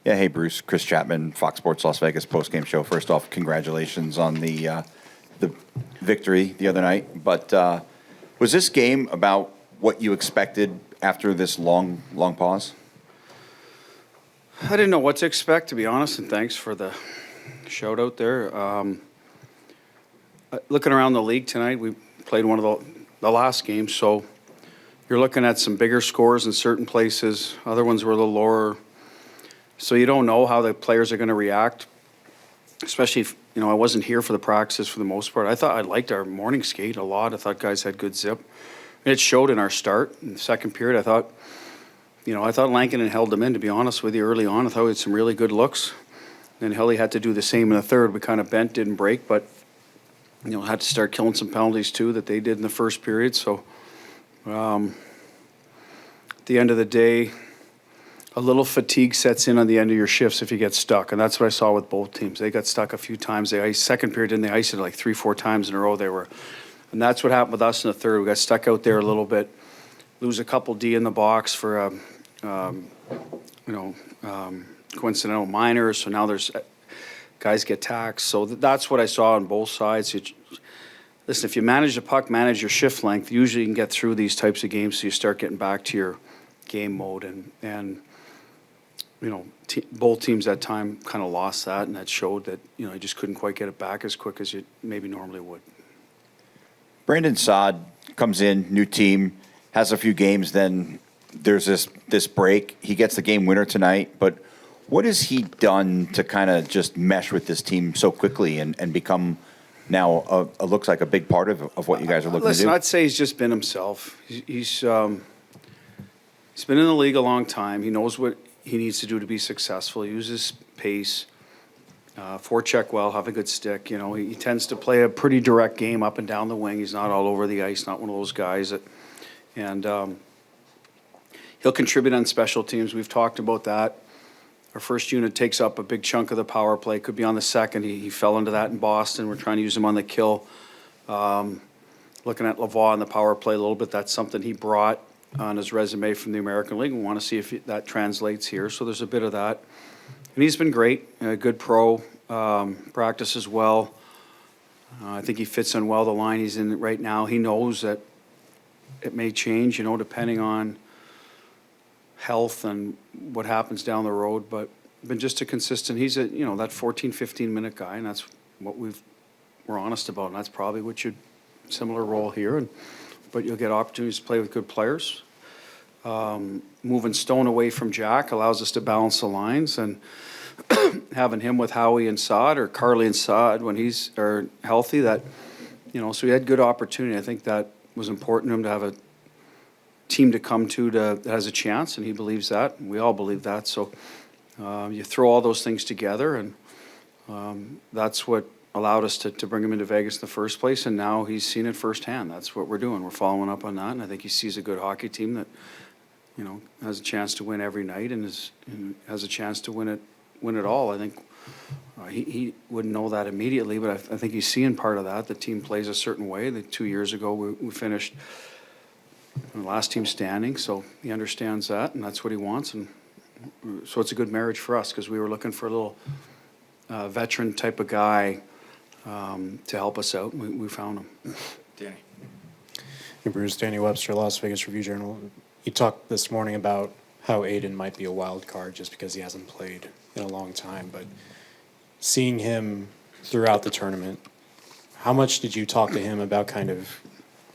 Yeah, hey Bruce, Chris Chapman, Fox Sports Las Vegas postgame show. First off, congratulations on the victory the other night. But was this game about what you expected after this long pause? I didn't know what to expect, to be honest, and thanks for the shout out there. Looking around the league tonight, we played one of the last games, so you're looking at some bigger scores in certain places. Other ones were a little lower. So you don't know how the players are going to react, especially if, I wasn't here for the practices for the most part. I liked our morning skate a lot. I thought guys had good zip. And it showed in our start. In the second period, I thought Lankinen held them in, to be honest with you, early on. I thought we had some really good looks. Then Hilly had to do the same in the third. We kind of bent, didn't break, but, had to start killing some penalties too that they did in the first period. So at the end of the day, a little fatigue sets in on the end of your shifts if you get stuck, and that's what I saw with both teams. They got stuck a few times. Second period, didn't they ice it like 3-4 times in a row? And that's what happened with us in the third. We got stuck out there a little bit, lose a couple D in the box for coincidental minors. So now there's guys get taxed. So that's what I saw on both sides. Listen, if you manage the puck, manage your shift length, usually you can get through these types of games. So you start getting back to your game mode and both teams that time kind of lost that, and that showed that, you just couldn't quite get it back as quick as you maybe normally would. Brandon Saad comes in, new team, has a few games, then there's this break. He gets the game winner tonight, but what has he done to kind of just mesh with this team so quickly and become now looks like a big part of what you guys are looking to do? I'd say he's just been himself. He's been in the league a long time. He knows what he needs to do to be successful. He uses pace, forecheck well, have a good stick. He tends to play a pretty direct game up and down the wing. He's not all over the ice, not one of those guys and he'll contribute on special teams. We've talked about that. Our first unit takes up a big chunk of the power play. Could be on the second. He fell into that in Boston. We're trying to use him on the kill. Looking at Lavoie on the power play a little bit. That's something he brought on his resume from the American League. We want to see if that translates here. So there's a bit of that. And he's been great, a good pro, practices well. I think he fits in well the line he's in right now. He knows that it may change, depending on health and what happens down the road, but been just a consistent, he's that 14, 15-minute guy, and that's what we're honest about, and that's probably what similar role here, but you'll get opportunities to play with good players. Moving Stone away from Jack allows us to balance the lines, and having him with Howie and Saad or Carly and Saad when he's healthy, that so he had good opportunity. I think that was important to him to have a team to come to that has a chance, and he believes that. We all believe that. So you throw all those things together, and that's what allowed us to bring him into Vegas in the first place, and now he's seen it firsthand. That's what we're doing. We're following up on that, and I think he sees a good hockey team that has a chance to win every night and has a chance to win it all. I think he wouldn't know that immediately, but I think he's seeing part of that. The team plays a certain way. 2 years ago, we finished the last team standing, so he understands that, and that's what he wants. And so it's a good marriage for us because we were looking for a little veteran type of guy to help us out. We found him. Danny. Hey, Bruce, Danny Webster, Las Vegas Review-Journal. You talked this morning about how Aiden might be a wild card just because he hasn't played in a long time, but seeing him throughout the tournament, how much did you talk to him about kind of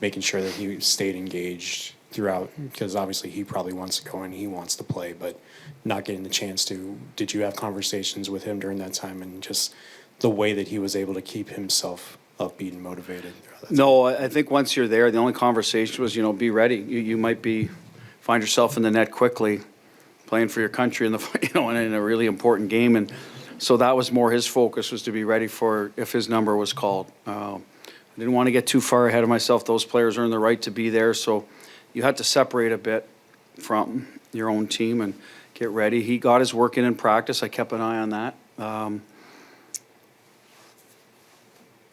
making sure that he stayed engaged throughout? Because obviously he probably wants to go and he wants to play, but not getting the chance to. Did you have conversations with him during that time and just the way that he was able to keep himself upbeat and motivated? No, I think once you're there, the only conversation was, be ready. You might find yourself in the net quickly, playing for your country in in a really important game, and so that was more his focus, was to be ready for if his number was called. I didn't want to get too far ahead of myself. Those players earn the right to be there, so you had to separate a bit from your own team and get ready. He got his work in practice. I kept an eye on that.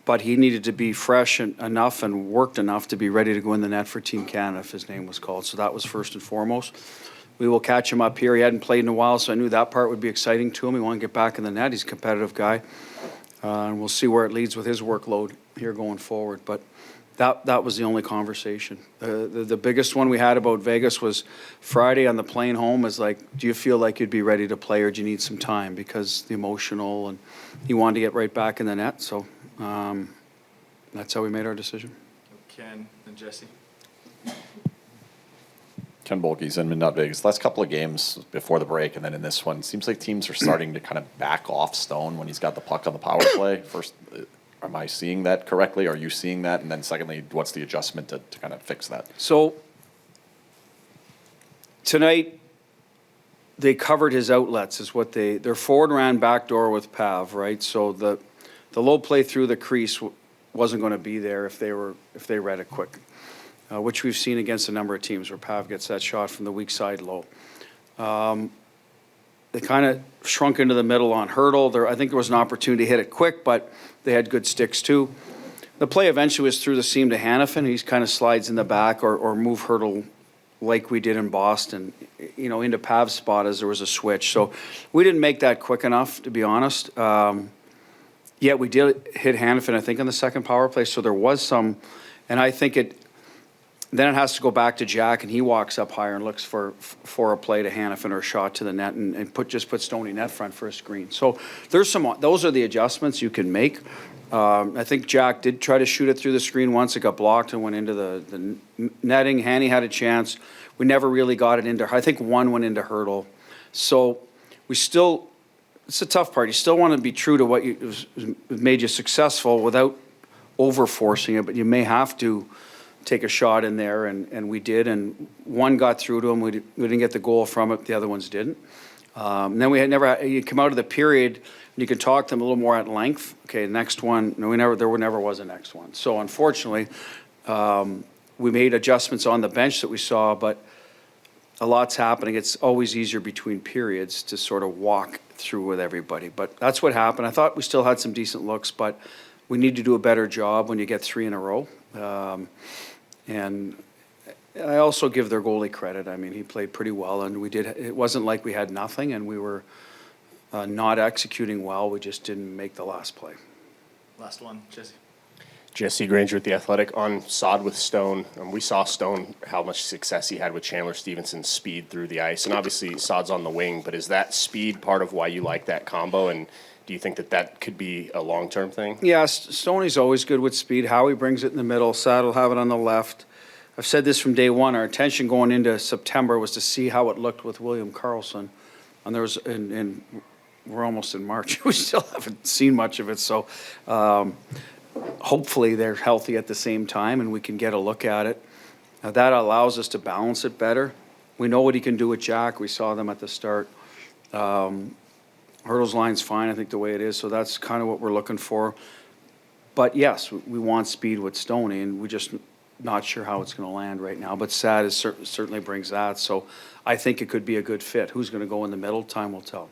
But he needed to be fresh enough and worked enough to be ready to go in the net for Team Canada if his name was called. So that was first and foremost. we will catch him up here. He hadn't played in a while, so I knew that part would be exciting to him. He wanted to get back in the net. He's a competitive guy. And we'll see where it leads with his workload here going forward. But that was the only conversation. The biggest one we had about Vegas was Friday on the plane home is like, do you feel like you'd be ready to play or do you need some time? Because the emotional, and he wanted to get right back in the net. So that's how we made our decision. Ken and Jesse. Ken Bolke, Inman, not Vegas. Last couple of games before the break, and then in this one, seems like teams are starting to kind of back off Stone when he's got the puck on the power play. First, am I seeing that correctly? Are you seeing that? And then secondly, what's the adjustment to kind of fix that? So tonight, they covered his outlets, is what their forward ran backdoor with Pav, right? So the low play through the crease wasn't going to be there if they read it quick. Which we've seen against a number of teams where Pav gets that shot from the weak side low. They kind of shrunk into the middle on Hurdle. I think there was an opportunity to hit it quick, but they had good sticks too. The play eventually was through the seam to Hanifin. He kind of slides in the back or move Hurdle like we did in Boston, into Pav's spot as there was a switch. So we didn't make that quick enough, to be honest. Yet we did hit Hanifin, I think, on the second power play. So there was some, and I think then it has to go back to Jack, and he walks up higher and looks for a play to Hanifin or a shot to the net, and put Stoney net front for a screen. So those are the adjustments you can make. I think Jack did try to shoot it through the screen once. It got blocked and went into the netting. Hanny had a chance. We never really got it into. I think one went into Hurdle. So it's a tough part. You still want to be true to what made you successful without over-forcing it, but you may have to take a shot in there, and we did, and one got through to him. We didn't get the goal from it. The other ones didn't. Then you come out of the period, and you can talk to them a little more at length. Okay, next one. No, there never was a next one. So unfortunately, we made adjustments on the bench that we saw, but a lot's happening. It's always easier between periods to sort of walk through with everybody. But that's what happened. I thought we still had some decent looks, but we need to do a better job when you get 3 in a row. And I also give their goalie credit. I mean, he played pretty well, and it wasn't like we had nothing and we were not executing well. We just didn't make the last play. Last one, Jesse. Jesse Granger with The Athletic. On Sod with Stone, we saw Stone, how much success he had with Chandler Stevenson's speed through the ice. And obviously Sod's on the wing, but is that speed part of why you like that combo? And do you think that could be a long-term thing? Yeah, Stoney's always good with speed. Howie brings it in the middle. Sad will have it on the left. I've said this from day one. Our intention going into September was to see how it looked with William Karlsson. And we're almost in March. We still haven't seen much of it. So hopefully they're healthy at the same time and we can get a look at it. That allows us to balance it better. We know what he can do with Jack. We saw them at the start. Hurdle's line's fine, I think, the way it is, so that's kind of what we're looking for. But yes, we want speed with Stoney, and we're just not sure how it's going to land right now. But Sad certainly brings that, so I think it could be a good fit. Who's going to go in the middle? Time will tell.